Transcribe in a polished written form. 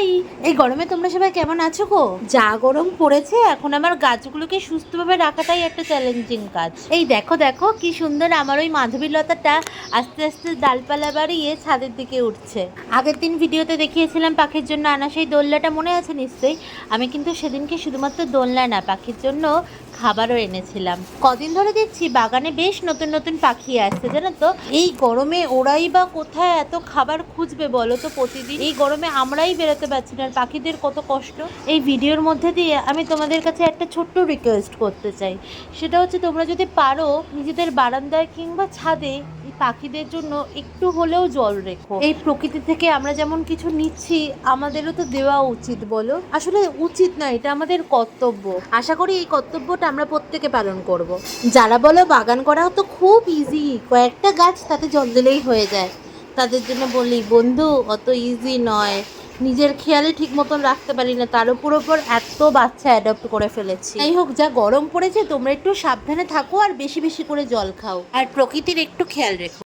High, এই গরমে তোমরা সবাই কেমন আছো গো? যা গরম পড়েছে, এখন আমার গাছগুলোকে সুস্থভাবে রাখাটাই একটা চ্যালেঞ্জিং কাজ। এই দেখো দেখো কি সুন্দর আমার ওই মাধবী লতাটা আস্তে আস্তে ডালপালা বাড়িয়ে ছাদের দিকে উঠছে। আগের দিন ভিডিওতে দেখিয়েছিলাম পাখির জন্য আনা সেই দোলনাটা, মনে আছে নিশ্চয়ই? আমি কিন্তু সেদিনকে শুধুমাত্র দোলনা না, পাখির জন্য খাবারও এনেছিলাম। কদিন ধরে দেখছি বাগানে বেশ নতুন নতুন পাখি আসছে, জানো তো? এই গরমে ওরাই বা কোথায় এত খাবার খুঁজবে বলো তো প্রতিদিন? এই গরমে আমরাই বেরোতে পারছি না, আর পাখিদের কত কষ্ট। এই ভিডিওর মধ্যে দিয়ে আমি তোমাদের কাছে একটা ছোট্ট রিকোয়েস্ট করতে চাই। সেটা হচ্ছে, তোমরা যদি পারো নিজেদের বারান্দায় কিংবা ছাদে এই পাখিদের জন্য একটু হলেও জল রেখো। এই প্রকৃতি থেকে আমরা যেমন কিছু নিচ্ছি, আমাদেরও তো দেওয়া উচিত, বলো? আসলে উচিত না, এটা আমাদের কর্তব্য। আশা করি এই কর্তব্যটা আমরা প্রত্যেকে পালন করব। যারা বলো বাগান করা তো খুব ইজি, কয়েকটা গাছ তাতে জল দিলেই হয়ে যায়, তাদের জন্য বলি বন্ধু, অত ইজি নয়। নিজের খেয়ালই ঠিক মতন রাখতে পারি না, তার উপর এত বাচ্চা অ্যাডপ্ট করে ফেলেছি। যাই হোক, যা গরম পড়েছে, তোমরা একটু সাবধানে থাকো আর বেশি বেশি করে জল খাও, আর প্রকৃতির একটু খেয়াল রেখো।